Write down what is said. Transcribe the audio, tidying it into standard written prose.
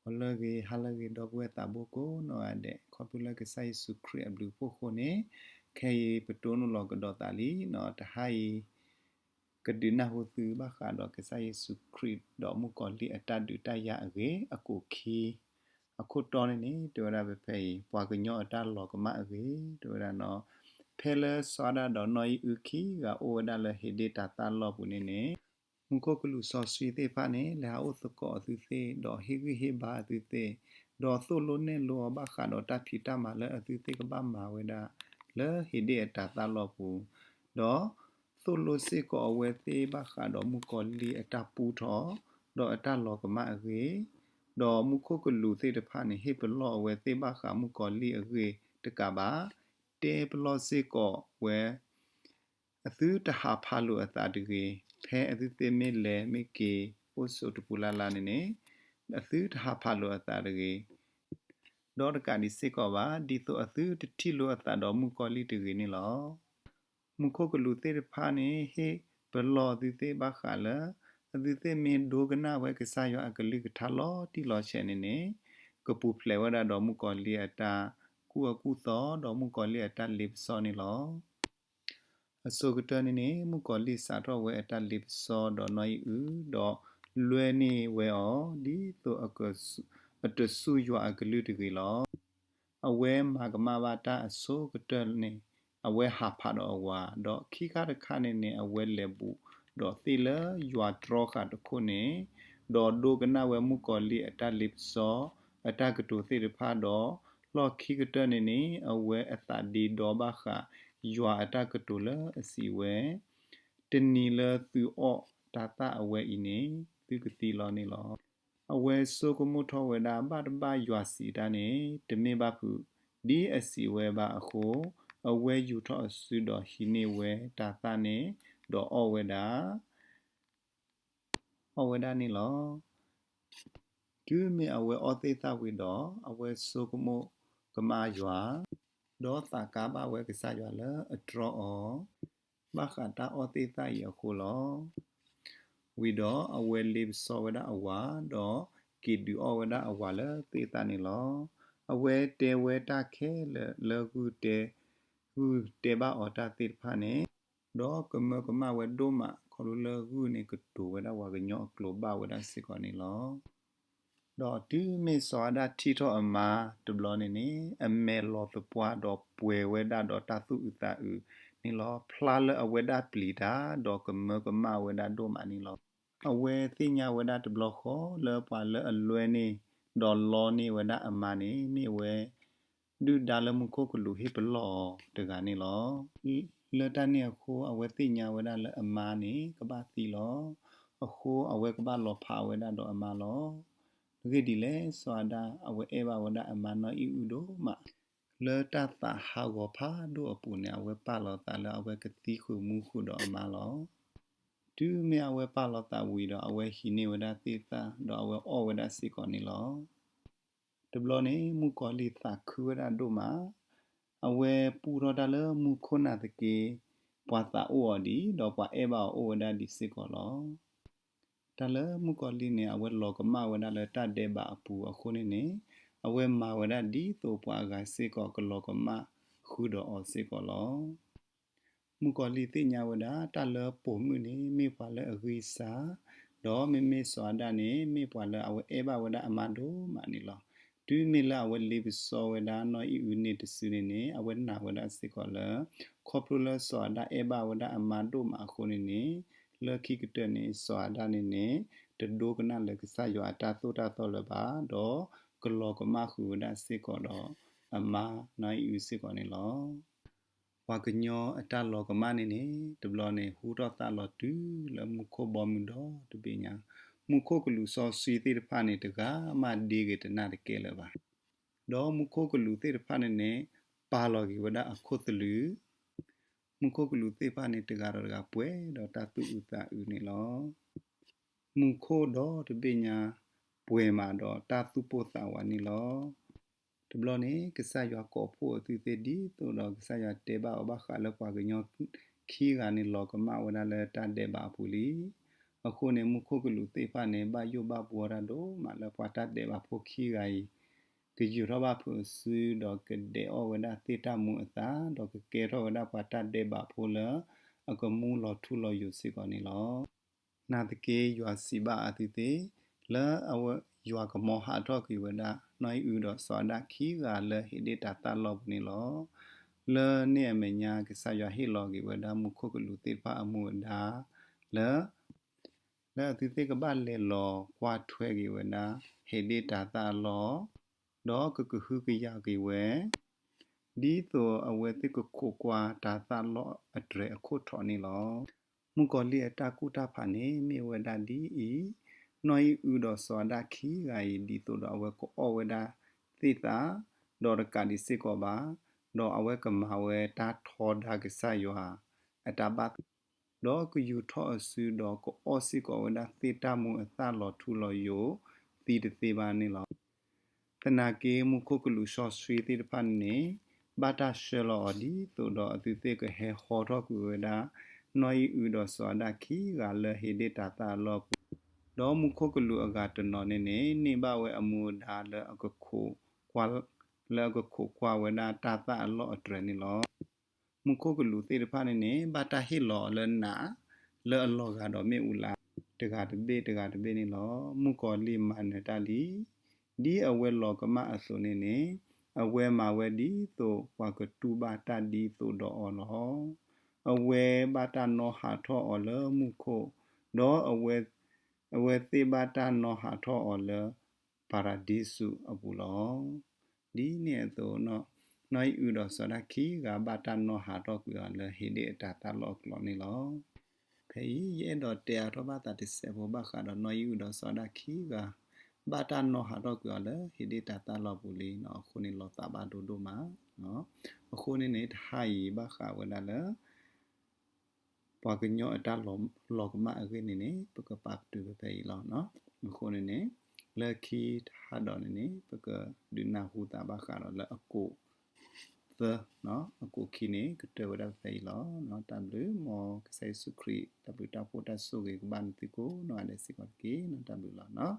Olagi halagi dogwe taboko no ade kopula ke sai sukri abdu poko ne kai petonu lo kedotali no tahai kedina hutu baka do ke sai sukri do mu koli atadu taya age aku ki aku tone ni do ra be pei pwa kenyo ata lo kama age do ra no pele soda do noi uki ga o da le hede tata lo pune ne Muko kulu so sui te pa ne la o to ko tu te do hi hi ba tu te do so lo ne lo ba kha do ta phi ta ma le tu te ka ba ma we da le hi de ta ta lo pu do so lo se ko we te ba kha do mu ko li ta pu tho do ta lo ka ma ge do mu ko kulu te de pha ne hi pe lo we te ba kha mu ko li ge te ka ba te pe lo se ko we အသတဟာဖာလိုအတာတကေဖဲအသသေမေလေမေကေပို့ဆိုတပူလာလာနေနေအသတဟာဖာလိုအတာတကေဒေါ်တကဒီစေကောပါဒီဆိုအသတတိလိုအတာတော်မူကောလီတကေနေလောမူခိုကလူတေဖာနေဟေဘလောဒီတေဘခါလာအသသေမေဒိုကနာဝဲကစားရအကလိကထာလောတီလောချဲနေနေကပူဖလေဝဒတော်မူကောလီအတာကူအကူသောတော်မူကောလီအတာလိပစောနေလော အစိုးကတနေနေမူကောလီစာတော့ဝဲအတလစ်စောတော့နိုင်ဦးတော့လွဲနေဝဲအော်ဒီတော့အတဆူရွာကလူတကီလောအဝဲမာကမာဘာတာအစိုးကတနေအဝဲဟာဖာတော့ဝါတော့ခိကားတခါနေနေအဝဲလေဘူးတော့သီလရွာဒရောခါတခုနေတော့ဒိုကနာဝဲမူကောလီအတလစ်စောအတကတူသီရဖာတော့လော်ခိကတနေနေအဝဲအသဒီတော့ဘာခါ ရွာအတကတူလအစီဝဲတနီလသူအော့တာတာအဝဲဤနေသူကတိလောနေလောအဝဲဆိုကမှုထောဝဲတာဘာတဘာရွာစီတာနေတမေဘခုဒီအစီဝဲပါအခုအဝဲယူထောအစုတော်ဟိနေဝဲတာတာနေတော့အောဝဲတာနေလောဒူမေအဝဲအောသေးတာဝဲတော့အဝဲဆိုကမှုကမာရွာဒေါ်တာကားပါဝဲကစားရွာလအဒရောအော ဘာခတာအတိတရခုလောဝီတော့အဝဲလေးစောဝဒအဝါတော့ကိဒူအဝဒအဝါလတေတနေလောအဝဲတဲဝဲတာခဲလကူတဲဟူတဲဘာအတာတိဖာနေတော့ကမဝဲဒိုမခေါ်လကူနေကတူဝဒဝါကညောကလိုဘာဝဒစစ်ကောနေလောတော့ဒီမေစောဒတီထောအမာဒဘလနေနေအမဲလောတပွားတော့ပွေဝဲတာတော့တသုဥတာဥနီလောဖလာလအဝဲဒါပလီတာတော့ကမဝဲဒါဒိုမနီလောအဝဲသိညာဝဲဒါတဘလခောလောပွာလအလွဲနေတော့လောနေဝဲဒါအမာနေမေဝဲဒူဒါလမခိုကလူဟေပလောတကနေလောလတနေခိုအဝဲသိညာဝဲဒါလအမာနေကဘာတီလောအခုအဝဲကဘာလောဖာဝဲဒါတော့အမာလောဒီဒီလေစွာဒါအဝဲအေဘဝဒါအမနောဤဥဒိုမလေတတာဟာဝဖာဒိုအပူနေအဝဲပါလောတာလအဝဲကတိခုမူခုတော့အမလောဒူမေအဝဲပါလောတာဝီတော့အဝဲဟိနေဝဒါတိတာတော့အဝဲအောဝဒါစီကောနေလောတဘလနေမူကောလီတာခူဝဒါဒိုမာအဝဲပူတော့တာလမူခုနာတကေပွာတာအောဒီတော့ပွာအေဘအောဝဒါဒီစီကောလောတလမူကောလီနေအဝဲလောကမဝဒါလတတဲ့ဘာအပူအခုနေနေအဝဲမာဝဒါဒီတော့ပွာကစေကောကလောကမခုတော့အစေကောလောမူကောလီတိညာဝဒါတလပုံမှုနေမေပွာလအဂိစာတော့မေစောဒနေမေပွာလအဝဲအေဘဝဒါအမန်ဒိုမနီလောဒူမီလာဝဲလီဘစောဝဒါနော်ဤဦးနေတစနေနေအဝဲနာဝဒါစေကောလခေါပလူလစောဒါအေဘဝဒါအမန်ဒိုမအခုနေနေလခိကတနေစွာဒနေနေတဒိုကနလကဆယောအတာသုတာသောလပါတော့ကလောကမခုဒစေကောတော့အမနိုင်ယူစေကောနေလောဝါကညောအတာလောကမနေနေတဘလနေဟူတော့တာလောတူလမုခောဘောမတော့တပိညာမုခောကလူစောစီတိတဖာနေတကမဒီကေတနာတကဲလပါတော့မုခောကလူတိတဖာနေနေပါလောကီဝဒအခုတလူမုခိုကလူသေးပါနေတကတော့ကပွဲတော့တတုဥတာဥနေလောမုခိုတော့တပညာပွဲမှာတော့တတုပို့တာဝနေလောတဘလနေကဆာရွာကောဖို့သူသေးဒီတော့ကဆာရွာတေဘာဘခါလပွားကညောခီကနေလောကမဝနာလဲတတဲ့ပါပူလီ အခုနေမှုခုကလူတေဖာနေဘာယိုဘာဘောရဒိုမလပတာဒေဘာဖိုခီဂိုင်ကယူရဘာဖုဆူဒေါကဒေအဝဒတေတာမှုအသာဒေါကကေရောဒပတာဒေဘာဖိုလအကမူလောထူလောယူစီကောနေလောနာတကေယွာစီဘာအတိတေလာအဝယွာကမောဟာတော့ကိဝဒနိုင်ဥတော့စောဒခီကလဟိဒေတာတလောပနေလောလေနေမညာကဆာယဟီလောကိဝဒမှုခုကလူတေဖာအမှုဒါလဲတိတေကဘာလေလောကွာထွဲကိဝဒဟိဒေတာတလောဒေါကကဟုကရကိဝဲဒီတော့အဝဲတိကခုကွာတာတလောအဒရအခုထော်နေလောမှုကလီအတာကုတာဖာနေမေဝဒဒီဤနော်ဤဥတော်စောဒခီဂိုင်ဒီတော့အဝဲကိုအဝဲဒါသီတာဒေါ်ရကာဒီစေကောပါဒေါ်အဝဲကမဝဲတာထော်ဒါကဆာယောဟာအတာဘတ်ဒေါ်ကယူထောအဆူဒေါ်ကိုအောစီကောဝဲဒါသီတာမှုအသလောထူလောယိုသီတသေးပါနေလောတနာကေမှုခုကလူရှော့ဆွေသီတဖန်နေဘာတာရှေလော်ဒီသို့တော့အတိသေးကဟဲဟောတော့ကူဝဲဒါနော်ဤဥတော်စောဒခီကလဟေဒေတာတာလောဒေါ်မှုခုကလူအကတနော်နေဘဝဲအမှုဒါလအကခုကွာလကခုကွာဝဲဒါတာတာအလောအတရနေလောမှုခုကလူသေတဖာနေဘာတာဟီလောလနာလအလောကတော့မေဥလာတကတဘေနေလောမှုကောလီမန်တလီဒီအဝဲလောကမအစုံနေအဝဲမှာဝဲဒီသို့ဝါကတူဘာတာဒီသို့တော့အော်လောအဝဲဘာတာနောဟာထောအော်လမှုခိုတော့အဝဲသေးဘာတာနောဟာထောအော်လပါရာဒီစုအပူလောဒီနေတော့နော်ဥတော်စရခီကဘာတာနောဟာတော့ကွာလဟိဒေတာတာလောကလောနေလောဖေးရဲ့တော့တဲရဘာတာတစေဘောဘာခါတော့နော်ဥတော်စရခီကဘာတာနောဟာတော့ကွာလဟိဒေတာတာလောပူလီနော်ခုနေလောတာဘာဒိုဒိုမာနော်အခုနေထိုင်ဘာခါဝလာလပကညောအတလောကမအကိနေပကပတူပဲလောနော်အခုနေလက်ခီဟာတော့နေပကဒုနာဟူတာဘာခါတော့လအကိုသနော်အကိုခီနေကတေဝဒဖေးလောနော်တမ်လူမောကဆေစုခရီတပူတာပိုတာဆုကေဘန်တီကိုနော်အလက်စီကောကေနော်တမ်လူလောနော်